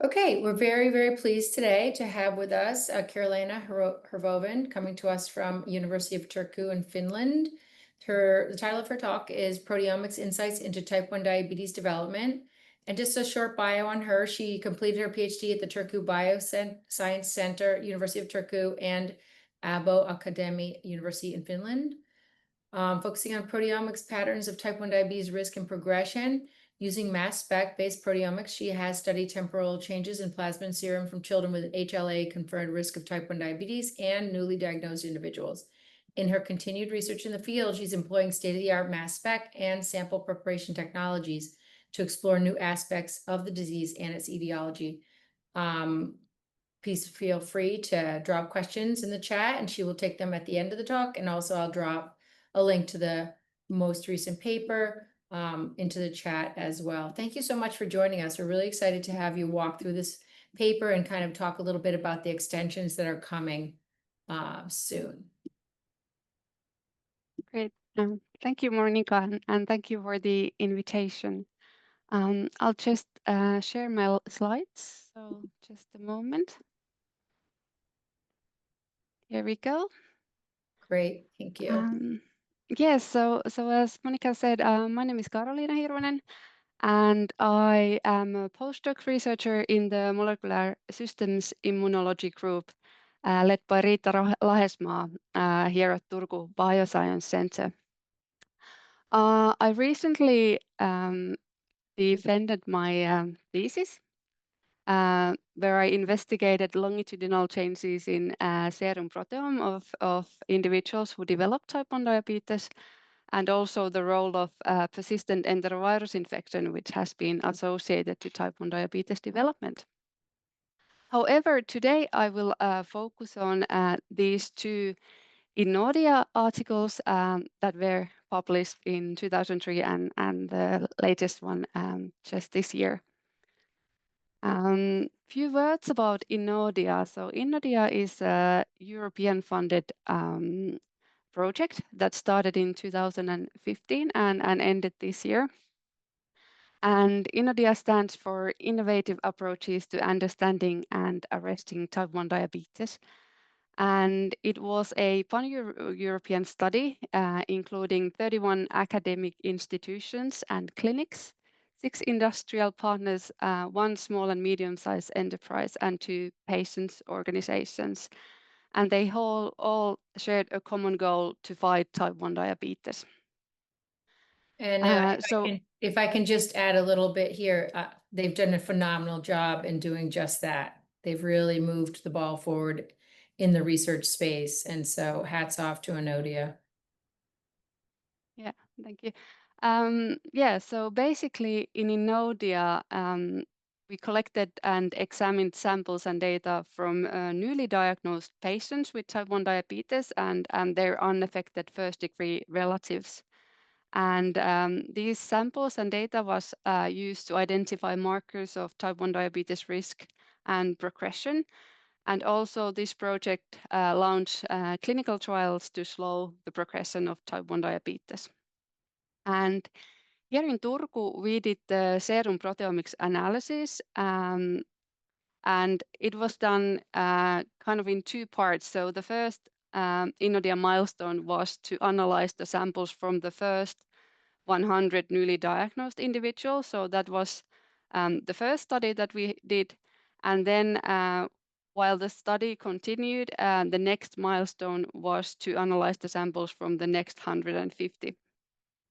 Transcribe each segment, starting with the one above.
Okay, we're very, very pleased today to have with us Karoliina Hirvonen coming to us from University of Turku in Finland. The title of her talk is Proteomics Insights into Type 1 Diabetes Development. And just a short bio on her, she completed her PhD at the Turku Bioscience Center, University of Turku, and Abo Akademi University in Finland, focusing on proteomics patterns of type 1 diabetes risk and progression. Using mass spec-based proteomics, she has studied temporal changes in plasma and serum from children with HLA-confirmed risk of type 1 diabetes and newly diagnosed individuals. In her continued research in the field, she's employing state-of-the-art mass spec and sample preparation technologies to explore new aspects of the disease and its etiology. Please feel free to drop questions in the chat, and she will take them at the end of the talk. And also I'll drop a link to the most recent paper into the chat as well. Thank you so much for joining us. We're really excited to have you walk through this paper and kind of talk a little bit about the extensions that are coming soon. Great. Thank you, Monica, and thank you for the invitation. I'll just share my slides. So just a moment. Here we go. Great, thank you. Yes, so as Monica said, my name is Karoliina Hirvonen, and I am a postdoc researcher in the Molecular Systems Immunology group, led by Riitta Lahesmaa here at Turku Bioscience Center. I recently defended my thesis, where I investigated longitudinal changes in serum proteome of individuals who develop type 1 diabetes, and also the role of persistent enterovirus infection, which has been associated to type 1 diabetes development. However, today I will focus on these two Innodia articles that were published in 2003 and the latest one just this year. Few words about Innodia. So Innodia is a European-funded project that started in 2015 and ended this year. And Innodia stands for Innovative Approaches to Understanding and Arresting Type 1 Diabetes. And it was a pan-European study, including 31 academic institutions and clinics, 6 industrial partners, 1 small and medium-sized enterprise, and 2 patients' organizations. And they all shared a common goal to fight type 1 diabetes. And if I can just add a little bit here, they've done a phenomenal job in doing just that. They've really moved the ball forward in the research space. And so hats off to Innodia. Yeah, thank you. Yeah, so basically in Innodia, we collected and examined samples and data from newly diagnosed patients with type 1 diabetes and their unaffected first-degree relatives. And these samples and data was used to identify markers of type 1 diabetes risk and progression. And also this project launched clinical trials to slow the progression of type 1 diabetes. And here in Turku, we did the serum proteomics analysis, and it was done kind of in 2 parts. So the first Innodia milestone was to analyze the samples from the first 100 newly diagnosed individuals. So that was the first study that we did. And then while the study continued, the next milestone was to analyze the samples from the next 150,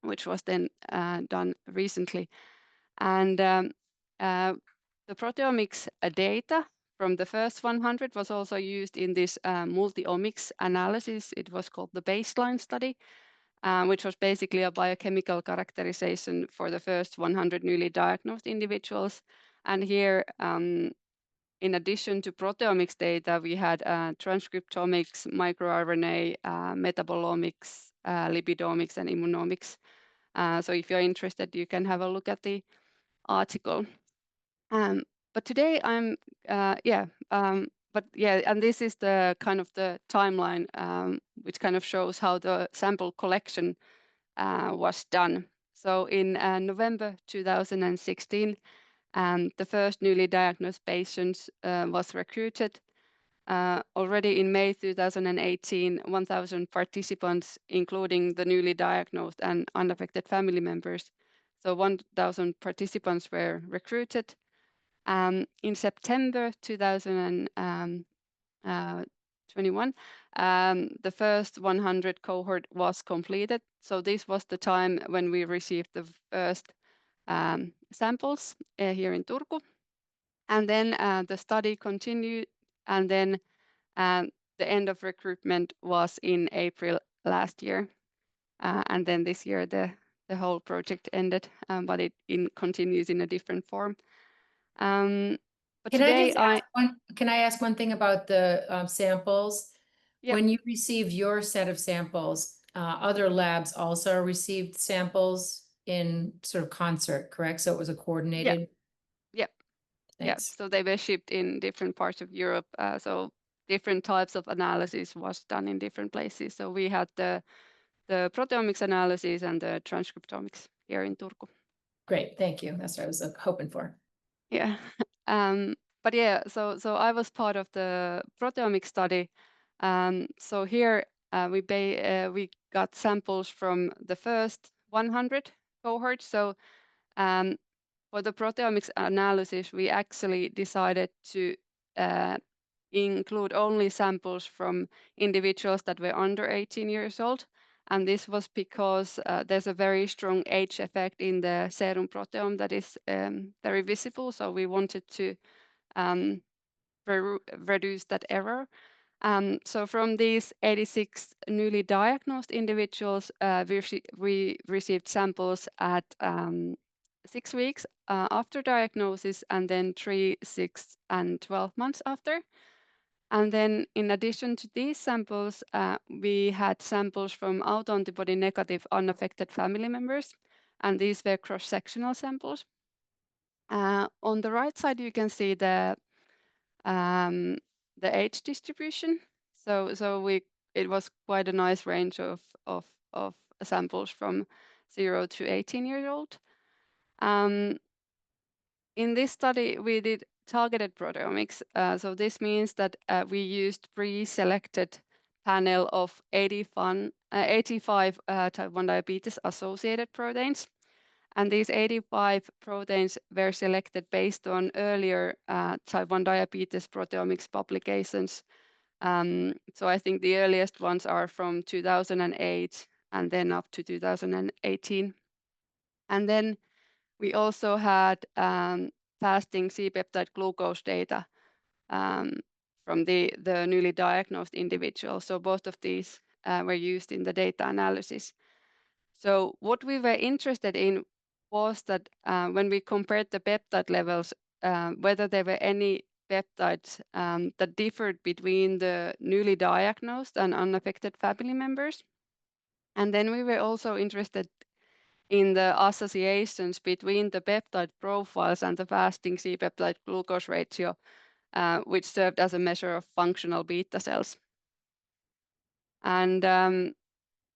which was then done recently. And the proteomics data from the first 100 was also used in this multi-omics analysis. It was called the baseline study, which was basically a biochemical characterization for the first 100 newly diagnosed individuals. And here, in addition to proteomics data, we had transcriptomics, microRNA, metabolomics, lipidomics, and immunomics. So if you're interested, you can have a look at the article. But today and this is the kind of the timeline, which kind of shows how the sample collection was done. So in November 2016, The first newly diagnosed patients was recruited already in May 2018. 1,000 participants, including the newly diagnosed and unaffected family members. So 1,000 participants were recruited. In September 2021, the first 100 cohort was completed. So this was the time when we received the first samples here in Turku. And then the study continued, and then the end of recruitment was in April last year. And then this year the whole project ended, but it continues in a different form. But Can I today just ask can I ask one thing about the samples? Yep. When you received your set of samples, other labs also received samples in sort of concert, correct? So it was a coordinated? Yep. Yeah, Thanks. so they were shipped in different parts of Europe. So different types of analysis was done in different places. So we had the proteomics analysis and the transcriptomics here in Turku. Great, thank you. That's what I was hoping for. Yeah. But yeah, so I was part of the proteomics study. So here we got samples from the first 100 cohorts. So for the proteomics analysis, we actually decided to include only samples from individuals that were under 18 years old. And this was because there's a very strong age effect in the serum proteome that is very visible. So we wanted to reduce that error. So from these 86 newly diagnosed individuals, we received samples at 6 weeks after diagnosis, and then 3, 6, and 12 months after. And then in addition to these samples, we had samples from autoantibody negative unaffected family members, and these were cross-sectional samples. On the right side, you can see the age distribution. So it was quite a nice range of samples from 0 to 18 years old. In this study, we did targeted proteomics. So this means that we used pre-selected panel of 85 type 1 diabetes associated proteins. And these 85 proteins were selected based on earlier type 1 diabetes proteomics publications. So I think the earliest ones are from 2008 and then up to 2018. And then we also had fasting C-peptide glucose data from the newly diagnosed individuals. So both of these were used in the data analysis. So what we were interested in was that when we compared the peptide levels, whether there were any peptides that differed between the newly diagnosed and unaffected family members. And then we were also interested in the associations between the peptide profiles and the fasting C-peptide glucose ratio, which served as a measure of functional beta cells. And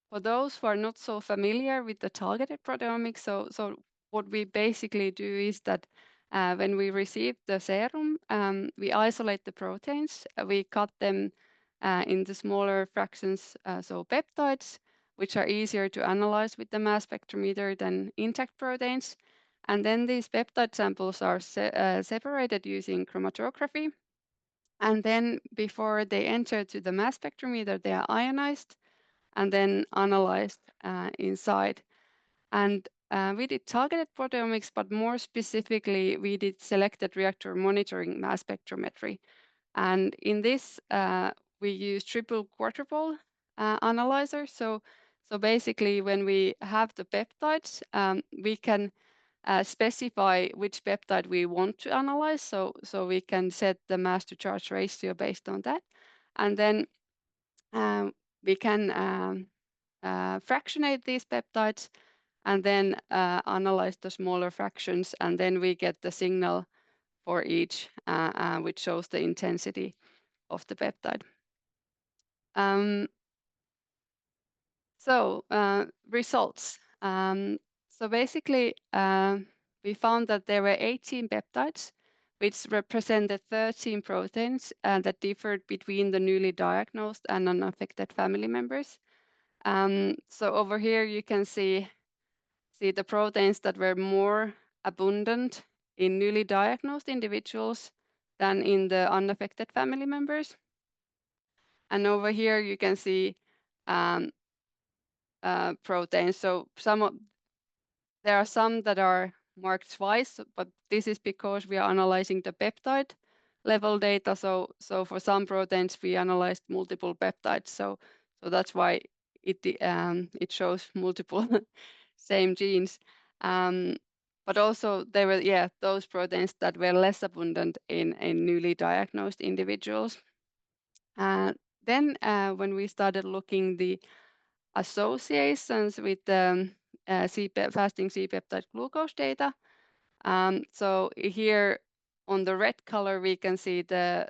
for those who are not so familiar with the targeted proteomics, so what we basically do is that when we receive the serum, we isolate the proteins, we cut them into smaller fractions, so peptides, which are easier to analyze with the mass spectrometer than intact proteins. And then these peptide samples are separated using chromatography. And then before they enter to the mass spectrometer, they are ionized and then analyzed inside. And we did targeted proteomics, but more specifically, we did selected reactor monitoring mass spectrometry. And in this, we use triple quadrupole analyzer. So basically, when we have the peptides, we can specify which peptide we want to analyze. So we can set the mass to charge ratio based on that. And then we can fractionate these peptides and then analyze the smaller fractions, and then we get the signal for each, which shows the intensity of the peptide. So results. So basically, we found that there were 18 peptides, which represented 13 proteins that differed between the newly diagnosed and unaffected family members. So over here you can see the proteins that were more abundant in newly diagnosed individuals than in the unaffected family members. And over here you can see proteins. So there are some that are marked twice, but this is because we are analyzing the peptide level data. So for some proteins we analyzed multiple peptides. So that's why it shows multiple same genes. But also there were those proteins that were less abundant in newly diagnosed individuals. Then when we started looking the associations with the fasting C-peptide glucose data. So here on the red color, we can see the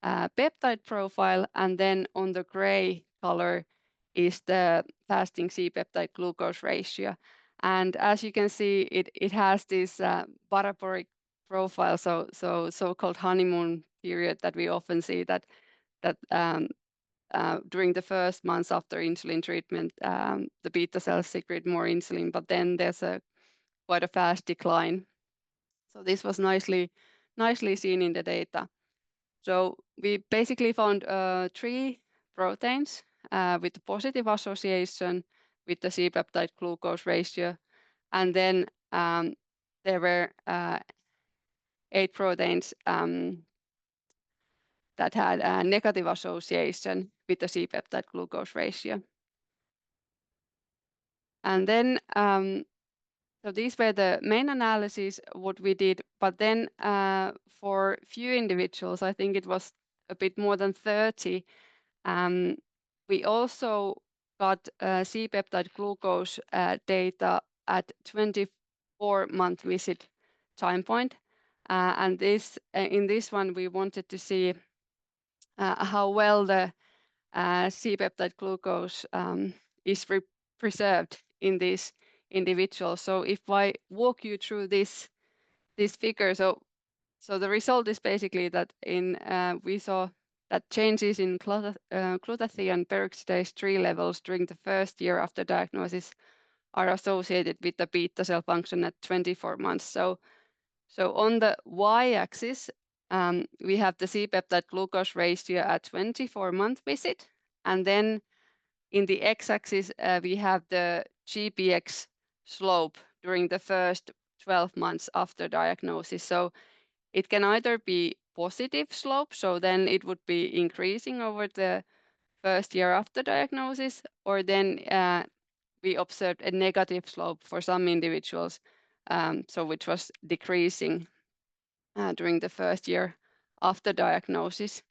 peptide profile, and then on the gray color is the fasting C-peptide glucose ratio. And as you can see, it has this parabolic profile, so-called honeymoon period that we often see that during the first months after insulin treatment, the beta cells secrete more insulin, but then there's quite a fast decline. So this was nicely seen in the data. So we basically found 3 proteins with positive association with the C-peptide glucose ratio, and then there were 8 proteins that had a negative association with the C-peptide glucose ratio. And then, so these were the main analyses what we did, but then for few individuals, I think it was a bit more than 30, we also got C-peptide glucose data at 24-month visit time point. And this in this one, we wanted to see how well the C-peptide glucose is preserved in these individuals. So if I walk you through this figure, so the result is basically that we saw that changes in glutathione peroxidase 3 levels during the first year after diagnosis are associated with the beta cell function at 24 months. So on the y-axis, we have the C-peptide glucose ratio at 24-month visit, and then in the x-axis, we have the GPX slope during the first 12 months after diagnosis. So it can either be positive slope, so then it would be increasing over the first year after diagnosis, or then we observed a negative slope for some individuals, so which was decreasing during the first year after diagnosis.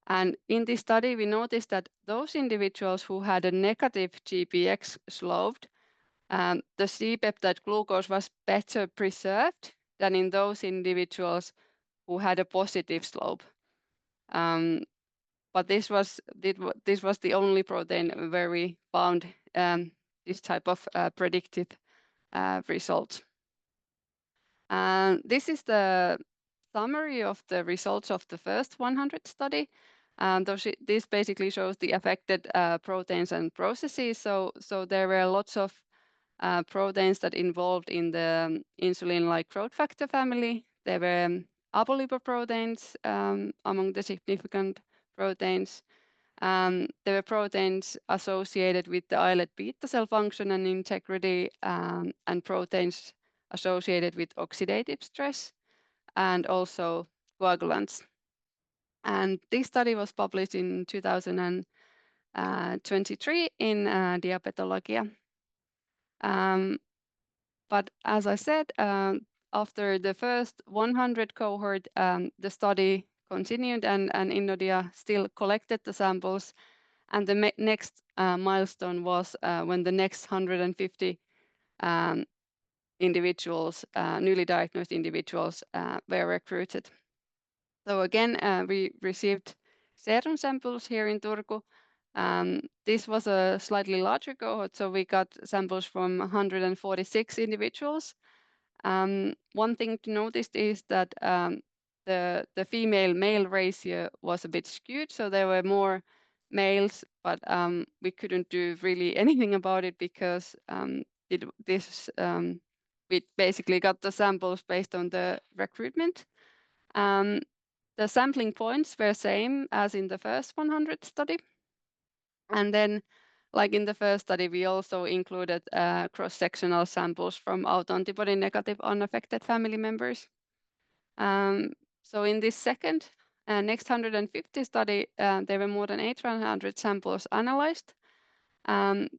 And in this study, we noticed that those individuals who had a negative GPX slope, the C-peptide glucose was better preserved than in those individuals who had a positive slope. But this was the only protein where we found this type of predictive result. This is the summary of the results of the first 100 study. This basically shows the affected proteins and processes. So there were lots of proteins that involved in the insulin-like growth factor family. There were apolipoproteins among the significant proteins. There were proteins associated with the islet beta cell function and integrity, and proteins associated with oxidative stress, and also coagulants. And this study was published in 2023 in Diabetologia. But as I said, after the first 100 cohort, the study continued, and Innodia still collected the samples. And the next milestone was when the next 150 individuals, newly diagnosed individuals, were recruited. So again, we received serum samples here in Turku. This was a slightly larger cohort, so we got samples from 146 individuals. One thing to notice is that the female-male ratio was a bit skewed, so there were more males, but we couldn't do really anything about it because we basically got the samples based on the recruitment. The sampling points were same as in the first 100 study. And then, like in the first study, we also included cross-sectional samples from autoantibody negative unaffected family members. So in this second, next 150 study, there were more than 800 samples analyzed.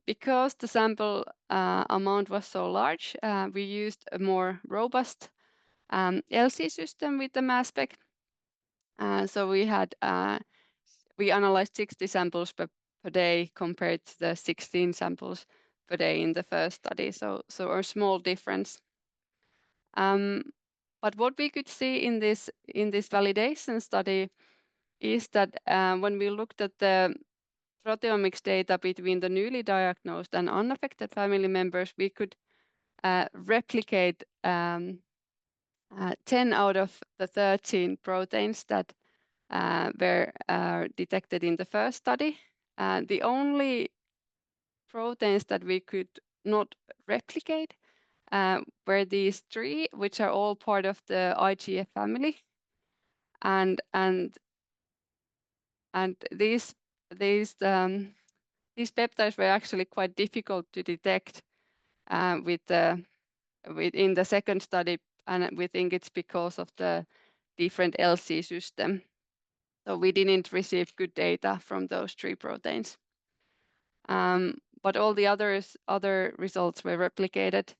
Because the sample amount was so large, we used a more robust LC system with the mass spec. So we analyzed 60 samples per day compared to the 16 samples per day in the first study. So a small difference. But what we could see in this validation study is that when we looked at the proteomics data between the newly diagnosed and unaffected family members, we could replicate 10 out of the 13 proteins that were detected in the first study. The only proteins that we could not replicate were these 3, which are all part of the IGF family, and these peptides were actually quite difficult to detect within the second study, and we think it's because of the different LC system. So we didn't receive good data from those 3 proteins. But all the other results were replicated.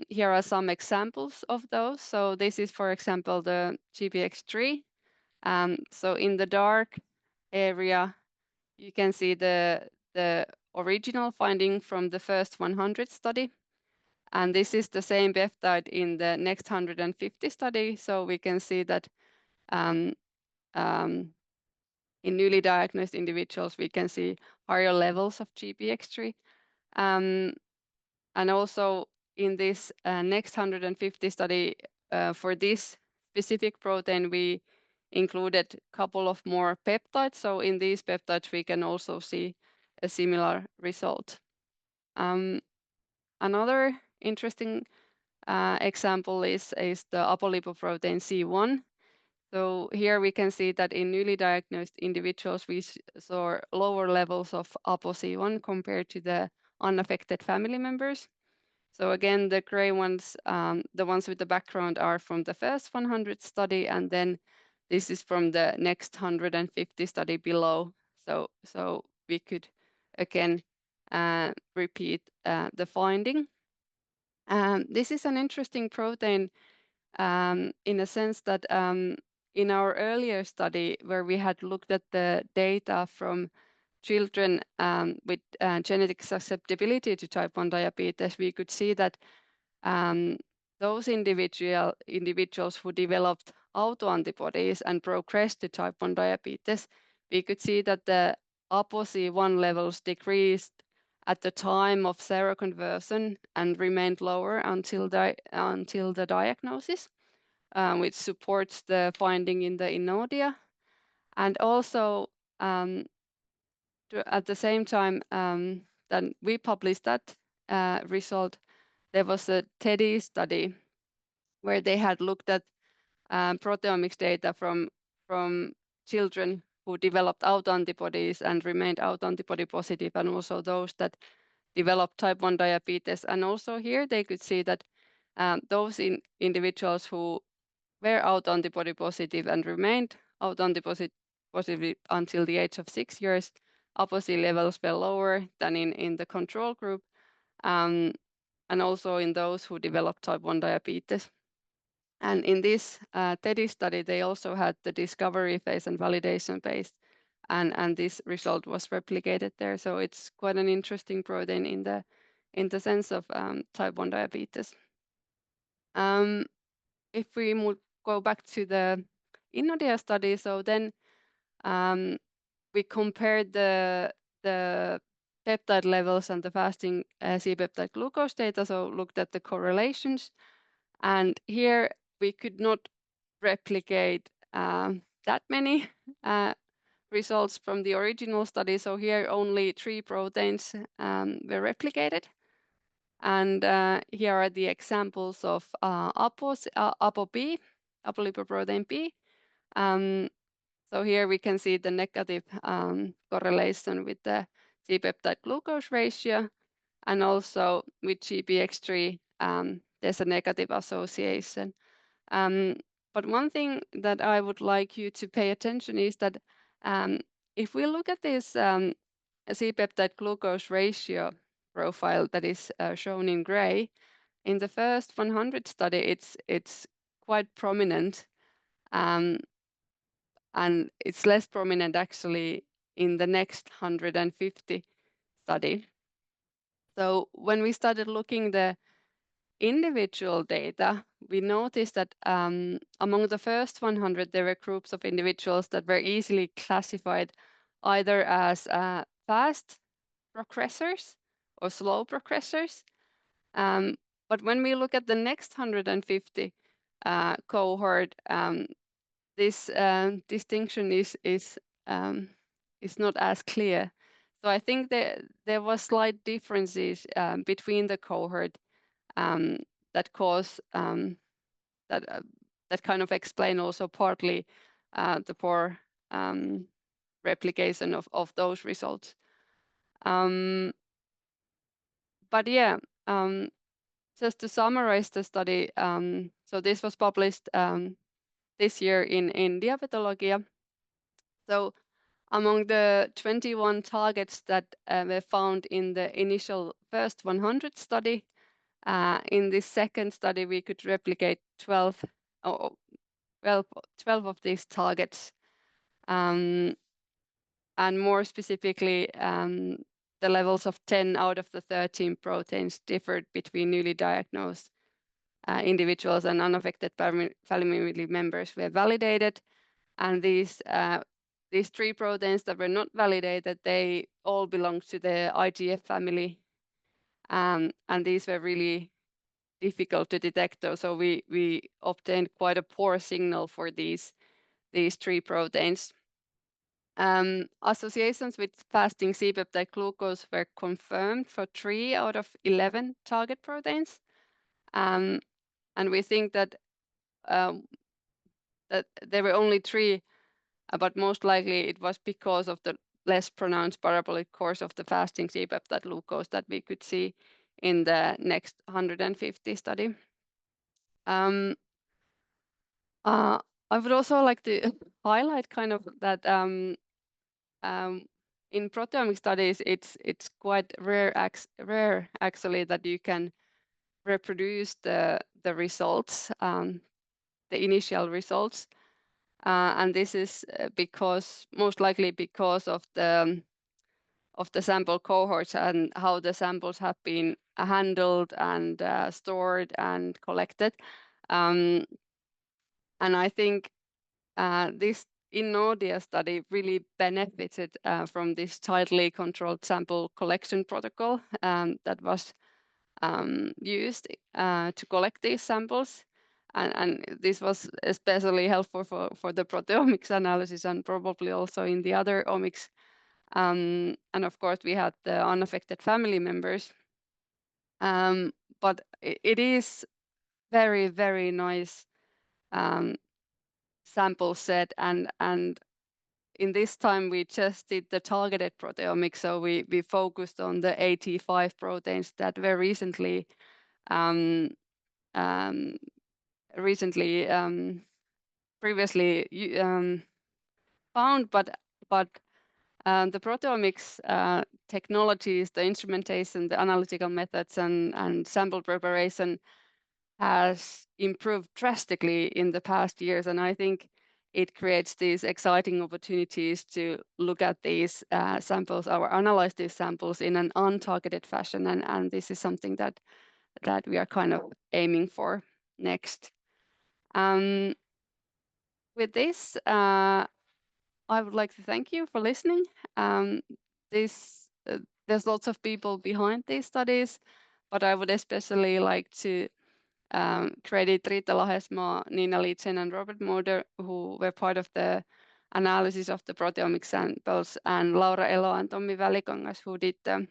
Here are some examples of those. So this is, for example, the GPX3. So in the dark area, you can see the original finding from the first 100 study. And this is the same peptide in the next 150 study. So we can see that in newly diagnosed individuals, we can see higher levels of GPX3. And also in this next 150 study, for this specific protein, we included a couple of more peptides. So in these peptides, we can also see a similar result. Another interesting example is the apolipoprotein C1. So here we can see that in newly diagnosed individuals, we saw lower levels of ApoC1 compared to the unaffected family members. So again, the gray ones, the ones with the background are from the first 100 study, and then this is from the next 150 study below. So we could again repeat the finding. This is an interesting protein in a sense that in our earlier study where we had looked at the data from children with genetic susceptibility to type 1 diabetes, we could see that those individuals who developed autoantibodies and progressed to type 1 diabetes, we could see that the ApoC1 levels decreased at the time of seroconversion and remained lower until the diagnosis, which supports the finding in the INNODIA. And also at the same time that we published that result, there was a T1D study where they had looked at proteomics data from children who developed autoantibodies and remained autoantibody positive, and also those that developed type 1 diabetes. And also here they could see that those individuals who were autoantibody positive and remained autoantibody positive until the age of 6 years, ApoC levels were lower than in the control group, and also in those who developed type 1 diabetes. And in this T1D study, they also had the discovery phase and validation phase, and this result was replicated there. So it's quite an interesting protein in the sense of type 1 diabetes. If we go back to the INNODIA study, so then we compared the peptide levels and the fasting C-peptide glucose data, so looked at the correlations. And here we could not replicate that many results from the original study. So here only 3 proteins were replicated. And here are the examples of ApoB, apolipoprotein B. So here we can see the negative correlation with the C-peptide glucose ratio, and also with GPX3, there's a negative association. But one thing that I would like you to pay attention is that if we look at this C-peptide glucose ratio profile that is shown in gray, in the first 100 study, it's quite prominent, and it's less prominent actually in the next 150 study. So when we started looking the individual data, we noticed that among the first 100, there were groups of individuals that were easily classified either as fast progressors or slow progressors. But when we look at the next 150 cohort, this distinction is not as clear. So I think there was slight differences between the cohort that cause that kind of explain also partly the poor replication of those results. But yeah, just to summarize the study, so this was published this year in Diabetologia. So among the 21 targets that were found in the initial first 100 study, in this second study, we could replicate 12 of these targets. And more specifically, the levels of 10 out of the 13 proteins differed between newly diagnosed individuals and unaffected family members were validated. And these 3 proteins that were not validated, they all belong to the IGF family. And these were really difficult to detect, though. So we obtained quite a poor signal for these 3 proteins. Associations with fasting C-peptide glucose were confirmed for 3 out of 11 target proteins. And we think that there were only 3, but most likely it was because of the less pronounced parabolic course of the fasting C-peptide glucose that we could see in the next 150 study. I would also like to highlight kind of that in proteomic studies, it's quite rare actually that you can reproduce the results, the initial results, and this is most likely because of the sample cohorts and how the samples have been handled and stored and collected, and I think this Innodia study really benefited from this tightly controlled sample collection protocol that was used to collect these samples. And this was especially helpful for the proteomics analysis and probably also in the other omics. And of course, we had the unaffected family members. But it is very, very nice sample set, and in this time we just did the targeted proteomics, so we focused on the 85 proteins that were recently previously found, but the proteomics technologies, the instrumentation, the analytical methods, and sample preparation has improved drastically in the past years, and I think it creates these exciting opportunities to look at these samples or analyze these samples in an untargeted fashion, and this is something that we are kind of aiming for next. With this, I would like to thank you for listening. There's lots of people behind these studies, but I would especially like to credit Riitta Lahesmaa, Nina Litzen, and Robert Moder, who were part of the analysis of the proteomics samples, and Laura Elo and Tommi Välikangas, who did the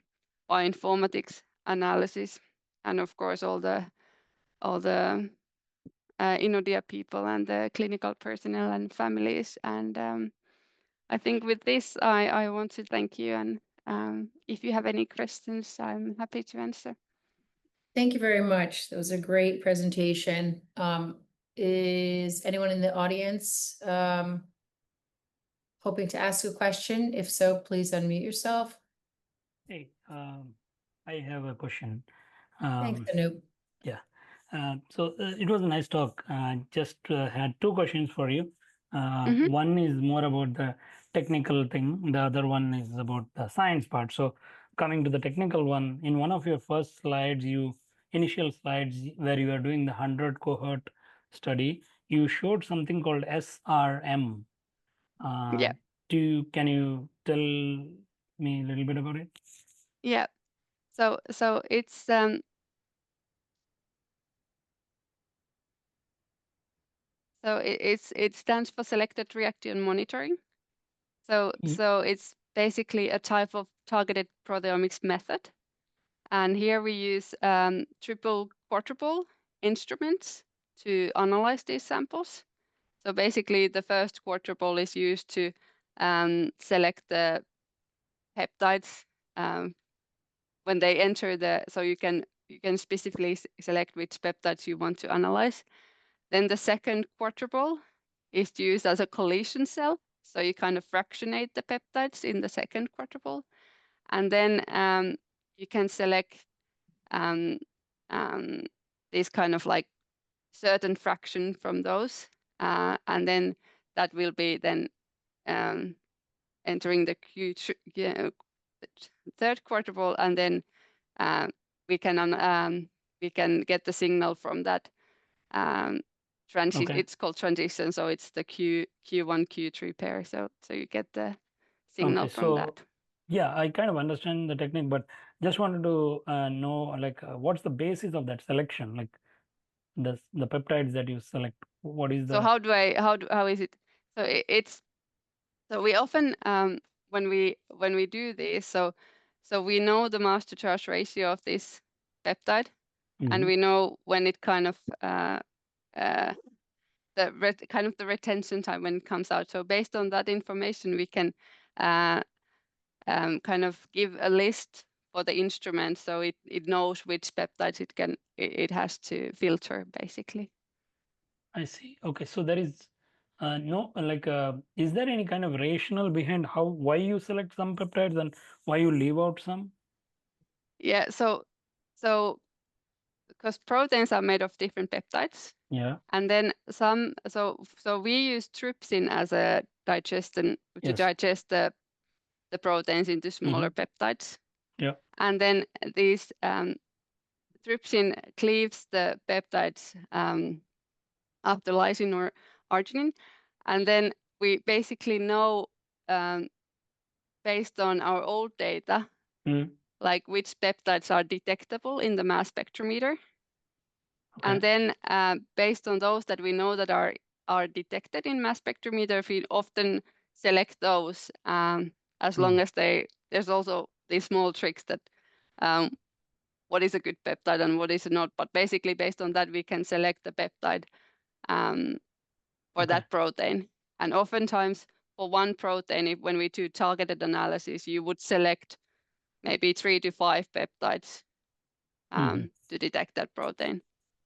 bioinformatics analysis, and of course all the Inodia people and the clinical personnel and families. And I think with this, I want to thank you. And if you have any questions, I'm happy to answer. Thank you very much. That was a great presentation. Is anyone in the audience hoping to ask a question? If so, please unmute yourself. Hey, I have a question. Thanks, Anoop. Yeah. So it was a nice talk. Just had two questions for you. One is more about the technical thing. The other one is about the science part. So coming to the technical one, in one of your first slides, initial slides where you are doing the 100 cohort study, you showed something called SRM. Yeah. Can you tell me a little bit about it? Yeah. So it's it stands for selected reaction monitoring. So it's basically a type of targeted proteomics method. And here we use triple quadruple instruments to analyze these samples. So basically the first quadruple is used to select the peptides when they enter so you can specifically select which peptides you want to analyze. Then the second quadruple is used as a collision cell. So you kind of fractionate the peptides in the second quadruple. And then you can select this kind of like certain fraction from those. And then that will be then entering the third quadruple, and then we can get the signal from that transition. Okay. It's called transition, so it's the Q1 Q3 pair. So you get the signal from that. Yeah, I kind of understand the technique, but just wanted to know like what's the basis of that selection? Like the peptides that you select, what is the? So how is it? So it's so we often when we do this, so we know the mass to charge ratio of this peptide, and we know when it kind of the retention time when it comes out. So based on that information, we can kind of give a list for the instrument, so it knows which peptides it has to filter, basically. I see. Okay, so there is no like is there any kind of rationale behind why you select some peptides and why you leave out some? Yeah, so because proteins are made of different peptides. Yeah. And then so we use trypsin as a digestion to digest the proteins into smaller peptides. Yeah. And then these trypsin cleaves the peptides after lysine or arginine. And then we basically know based on our old data, like which peptides are detectable in the mass spectrometer. Okay. And then based on those that we know that are detected in mass spectrometer, we often select those as long as there's also these small tricks that what is a good peptide and what is not. But basically based on that, we can select the peptide for that protein. And oftentimes for one protein, when we do targeted analysis, you would select maybe 3 to 5 peptides to detect that protein.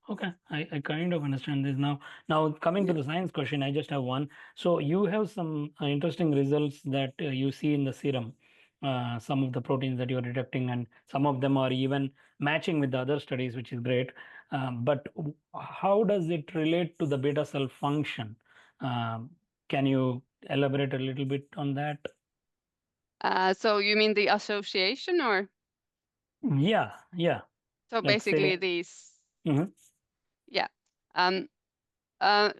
Okay, I kind of understand this now. Now coming to the science question, I just have one. So you have some interesting results that you see in the serum, some of the proteins that you're detecting, and some of them are even matching with the other studies, which is great. But how does it relate to the beta cell function? Can you elaborate a little bit on that? So you mean the association, or? Yeah. So Like basically say, these. Yeah.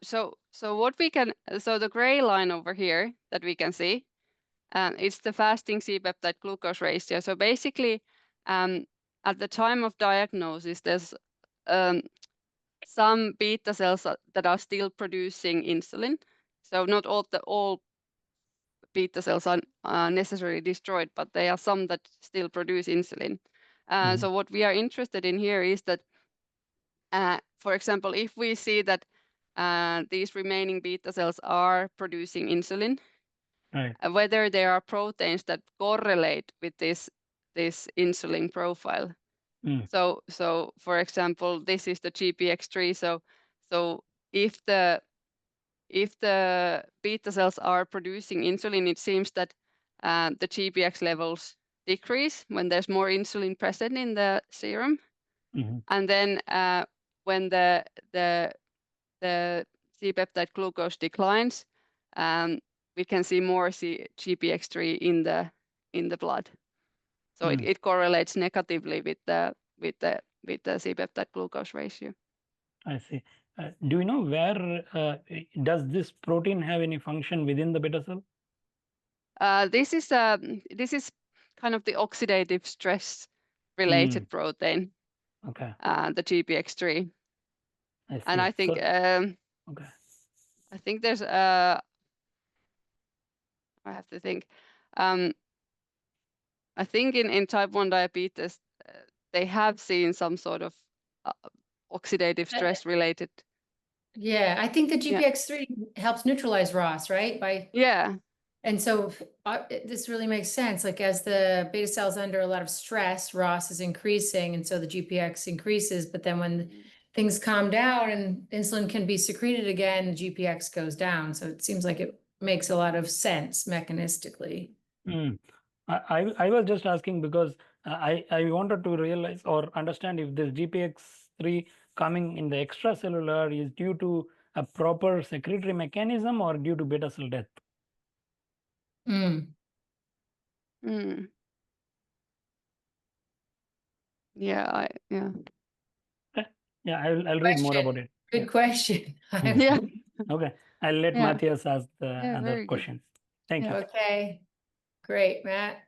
So what we can, so the gray line over here that we can see, is the fasting C-peptide glucose ratio. So basically, at the time of diagnosis, there's some beta cells that are still producing insulin. So not all beta cells are necessarily destroyed, but there are some that still produce insulin. So what we are interested in here is that, for example, if we see that these remaining beta cells are producing insulin, Right. whether there are proteins that correlate with this insulin profile. So for example, this is the GPX3. So if the beta cells are producing insulin, it seems that the GPX levels decrease when there's more insulin present in the serum. And then when the C-peptide glucose declines, we can see more GPX3 in the blood. So it correlates negatively with the C-peptide glucose ratio. I see. Do you know where does this protein have any function within the beta cell? This is kind of the oxidative stress related protein. Okay. The GPX3. I see. And I think okay. I think there's I have to think. I think in type 1 diabetes, they have seen some sort of oxidative stress related. Yeah, I think the GPX3 helps neutralize ROS, right? Yeah. And so this really makes sense. Like as the beta cell's under a lot of stress, ROS is increasing, and so the GPX increases. But then when things calm down and insulin can be secreted again, the GPX goes down. So it seems like it makes a lot of sense mechanistically. I was just asking because I wanted to realize or understand if this GPX3 coming in the extracellular is due to a proper secretory mechanism or due to beta cell death. Yeah, Yeah, I'll read more about it. Good question. Yeah. Okay, I'll let Matthias ask the other questions. Thank you. Okay, great, Matt.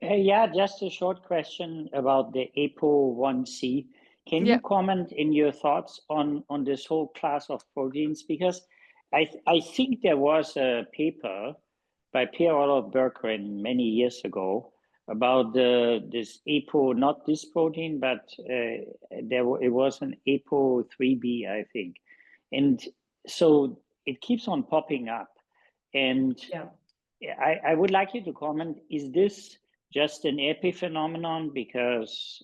Yeah, just a short question about the APO1C. Can you comment in your thoughts on this whole class of proteins? Because I think there was a paper by Pierre-Olav Berggren many years ago about this APO, not this protein, but it was an APO3B, I think. And so it keeps on popping up. And I would like you to comment, is this just an epiphenomenon because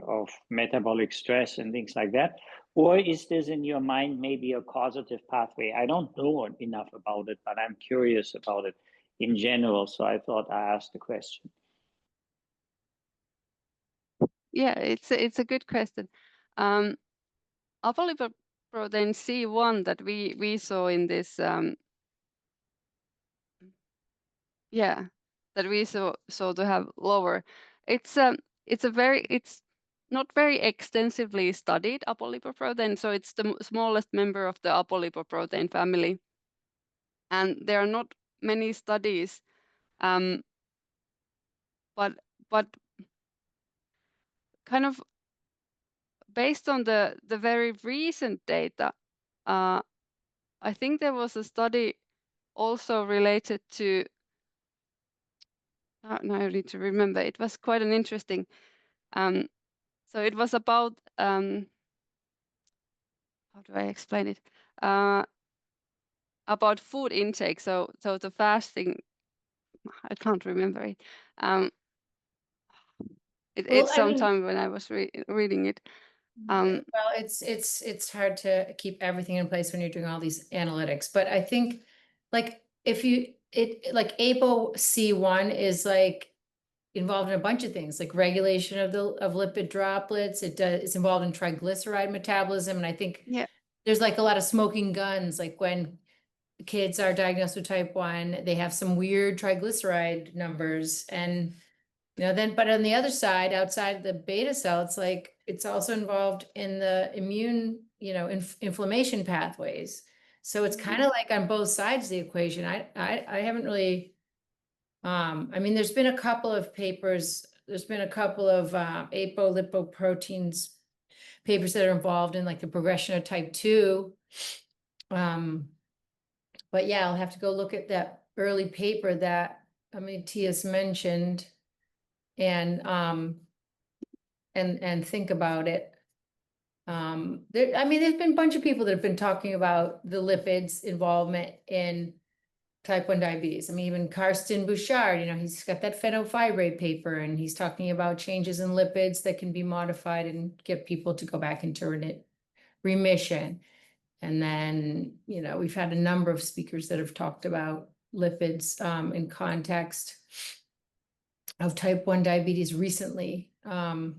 of metabolic stress and things like that? Or is this in your mind maybe a causative pathway? I don't know enough about it, but I'm curious about it in general. So I thought I asked the question. Yeah, it's a good question. Apolipoprotein C1 that we saw in this that we saw to have lower. It's not very extensively studied apolipoprotein, so it's the smallest member of the apolipoprotein family, and there are not many studies. But kind of based on the very recent data, I think there was a study also related to. Now I need to remember. It was quite an interesting. So it was about how do I explain it? About food intake. So the fasting. I can't remember it. It's sometime when I was reading it. Well, it's hard to keep everything in place when you're doing all these analytics, but I think like like ApoC1 is like involved in a bunch of things, like regulation of lipid droplets. It's involved in triglyceride metabolism, and I think there's like a lot of smoking guns. Like when kids are diagnosed with type 1, they have some weird triglyceride numbers, and then, but on the other side, outside the beta cell, it's like it's also involved in the immune, inflammation pathways. So it's kind of like on both sides of the equation. I haven't really. I mean, there's been a couple of papers. There's been a couple of apolipoproteins papers that are involved in like the progression of type 2. But yeah, I'll have to go look at that early paper that Matthias mentioned and think about it. There's been a bunch of people that have been talking about the lipids involvement in type 1 diabetes. Even Karsten Bouchard, he's got that fenofibrate paper, and he's talking about changes in lipids that can be modified and get people to go back into remission. And then, we've had a number of speakers that have talked about lipids in context of type 1 diabetes recently. Who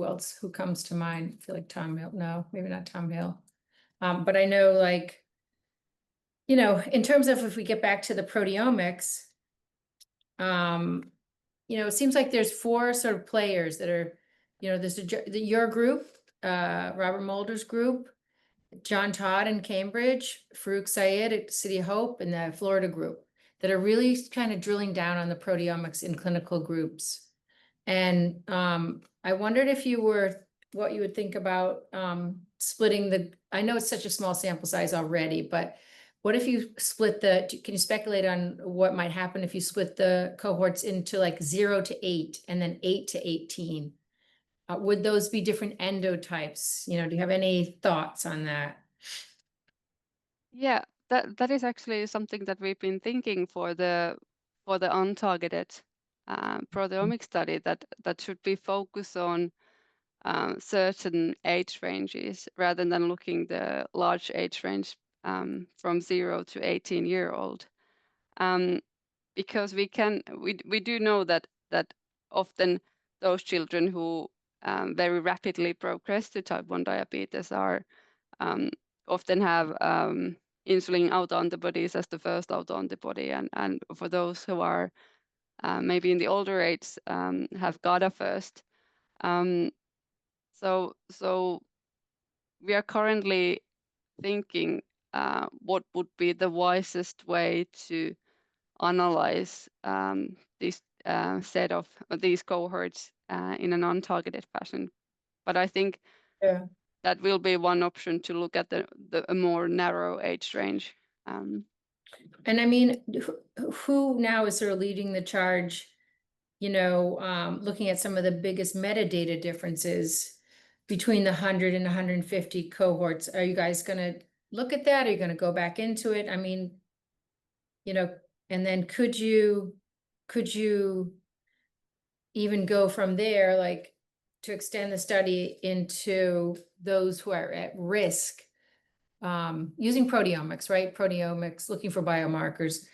else? Who comes to mind? I feel like Tom Hill. No, maybe not Tom Hill. But I know, like, in terms of if we get back to the proteomics, it seems like there's 4 sort of players that are, there's your group, Robert Mulder's group, John Todd in Cambridge, Farouk Syed at City of Hope, and the Florida group that are really kind of drilling down on the proteomics in clinical groups. And I wondered what you would think about splitting I know it's such a small sample size already, but what if you can you speculate on what might happen if you split the cohorts into like 0 to 8 and then 8 to 18? Would those be different endotypes? Do you have any thoughts on that? Yeah, that is actually something that we've been thinking for the untargeted proteomic study that should be focused on certain age ranges rather than looking the large age range from 0 to 18-year-old. Because we do know that often those children who very rapidly progress to type 1 diabetes are often have insulin autoantibodies as the first autoantibody, and for those who are maybe in the older age have GADA first. So we are currently thinking what would be the wisest way to analyze this set of these cohorts in a non-targeted fashion. But I think that will be one option to look at a more narrow age range. And who now is sort of leading the charge, looking at some of the biggest metadata differences between the 100 and 150 cohorts? Are you guys going to look at that? Are you going to go back into it? And then could you even go from there, like to extend the study into those who are at risk, using proteomics, right? Proteomics, looking for biomarkers,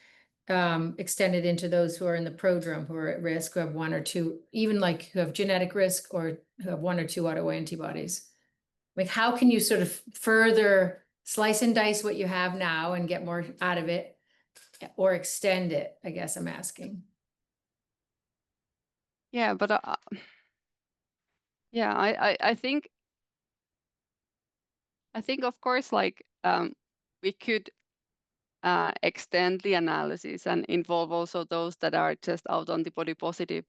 extended into those who are in the prodrome, who are at risk, who have 1 or 2, even like who have genetic risk or who have 1 or 2 autoantibodies. Like, how can you sort of further slice and dice what you have now and get more out of it, or extend it, I guess I'm asking. Yeah, but I think of course, like we could extend the analysis and involve also those that are just autoantibody positive,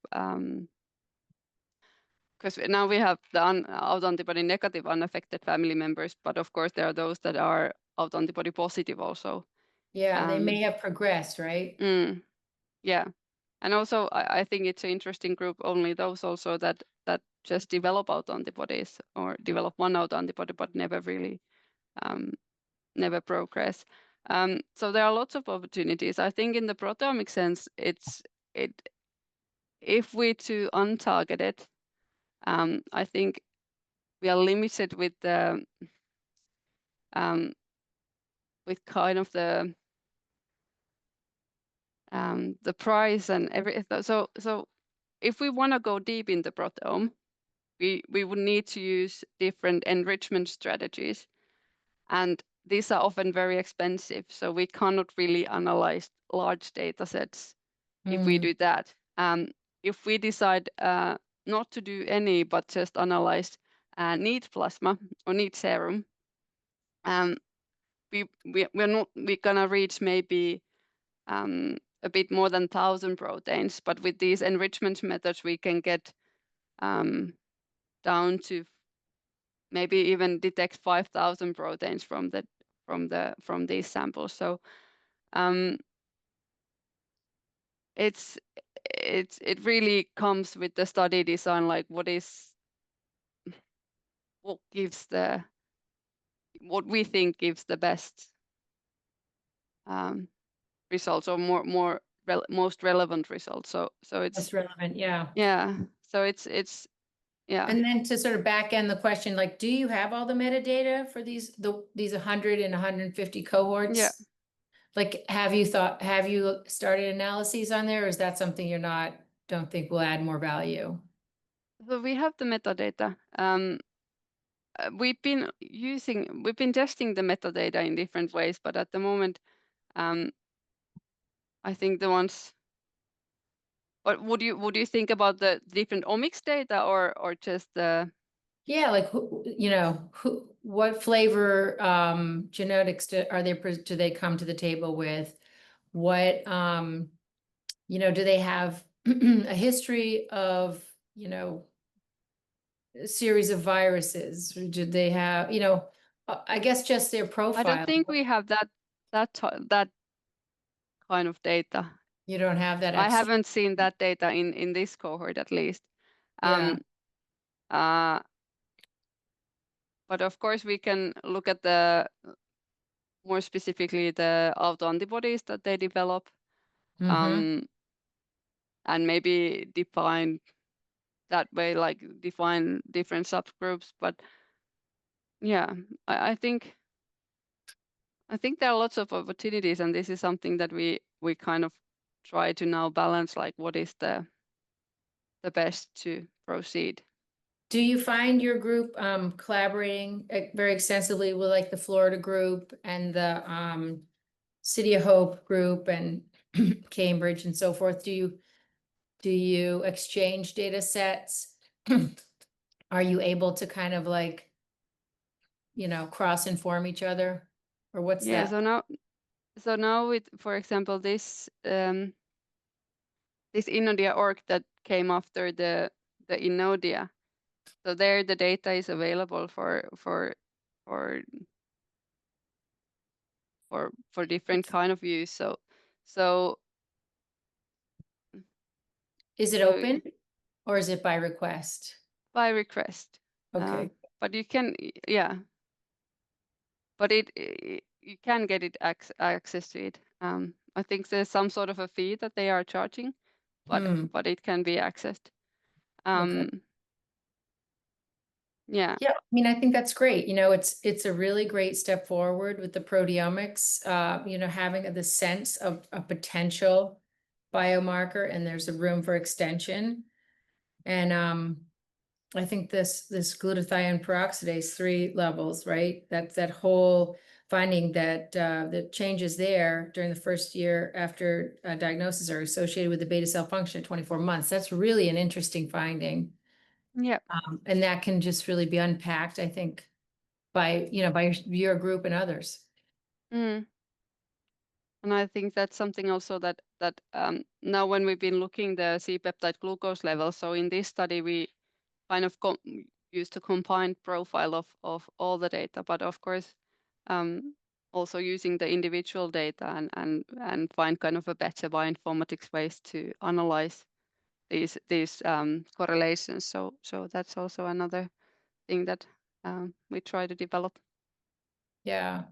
because now we have the autoantibody negative unaffected family members, but of course there are those that are autoantibody positive also. Yeah, they may have progressed, right? Yeah, and also I think it's an interesting group, only those also that just develop autoantibodies or develop 1 autoantibody but never really never progress. So there are lots of opportunities. I think in the proteomic sense, if we to untarget it, I think we are limited with the with kind of the price and everything. So if we want to go deep in the proteome, we would need to use different enrichment strategies, and these are often very expensive. So we cannot really analyze large data sets if we do that. If we decide not to do any, but just analyze neat plasma or neat serum, we're gonna reach maybe a bit more than 1,000 proteins, but with these enrichment methods, we can get down to maybe even detect 5,000 proteins from these samples. So it really comes with the study design, like what we think gives the best results, or most relevant results. So it's That's relevant, yeah. yeah. So it's yeah. And then to sort of back end the question, like, do you have all the metadata for these 100 and 150 cohorts? Yeah. Like, have you started analyses on there, or is that something don't think will add more value? So we have the metadata. We've been testing the metadata in different ways, but at the moment, I think the ones. But would you think about the different omics data, or just the? Yeah, like what flavor genetics do they come to the table with? What do they have a history of a series of viruses? Or do they have I guess just their profile? I don't think we have that kind of data. You don't have that. I haven't seen that data in this cohort, at least. Yeah. But of course, we can look at more specifically the autoantibodies that they develop, and maybe define that way, like define different subgroups. But yeah, I think there are lots of opportunities, and this is something that we kind of try to now balance, like what is the best to proceed. Do you find your group collaborating very extensively with like the Florida group and the City of Hope group and Cambridge and so forth? Do you exchange data sets? Are you able to kind of like, cross-inform each other? Or what's that? So now with, for example, this Innodia org that came after the Innodia. So there the data is available for different kind of use. So is it open or is it by request? By request. Okay. But you can, yeah. But you can get it access to it. I think there's some sort of a fee that they are charging, but it can be accessed. Okay. Yeah. Yeah, I mean, I think that's great. It's a really great step forward with the proteomics, having the sense of a potential biomarker, and there's a room for extension. And I think this glutathione peroxidase 3 levels, right? That's that whole finding that the changes there during the first year after diagnosis are associated with the beta cell function at 24 months. That's really an interesting finding. Yeah. And that can just really be unpacked, I think, by your group and others. And I think that's something also that now when we've been looking the C-peptide glucose level, so in this study we kind of used a combined profile of all the data, but of course also using the individual data and find kind of a better bioinformatics ways to analyze these correlations. So that's also another thing that we try to develop. Yeah.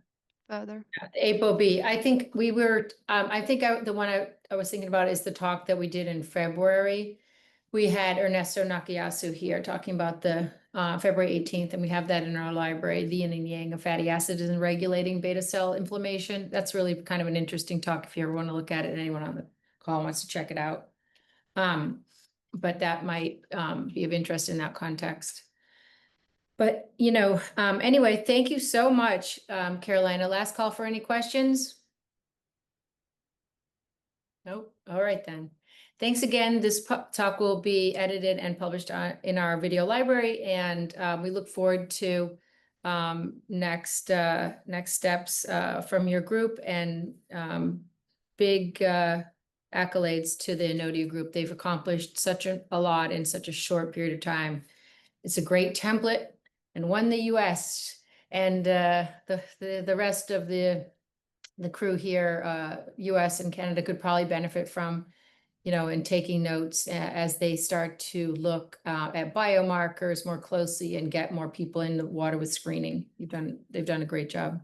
Further. ApoB. I think we were. I think the one I was thinking about is the talk that we did in February. We had Ernesto Nakayasu here talking about the February 18th, and we have that in our library, the yin and yang of fatty acids and regulating beta cell inflammation. That's really kind of an interesting talk if you ever want to look at it, and anyone on the call wants to check it out. But that might be of interest in that context. But, anyway, thank you so much, Karoliina. Last call for any questions? Nope. All right, then. Thanks again. This talk will be edited and published in our video library, and we look forward to next steps from your group, and big accolades to the Innodia group. They've accomplished such a lot in such a short period of time. It's a great template and one the US, and the rest of the crew here, US and Canada, could probably benefit from, you know, in taking notes as they start to look at biomarkers more closely and get more people in the water with screening. They've done a great job.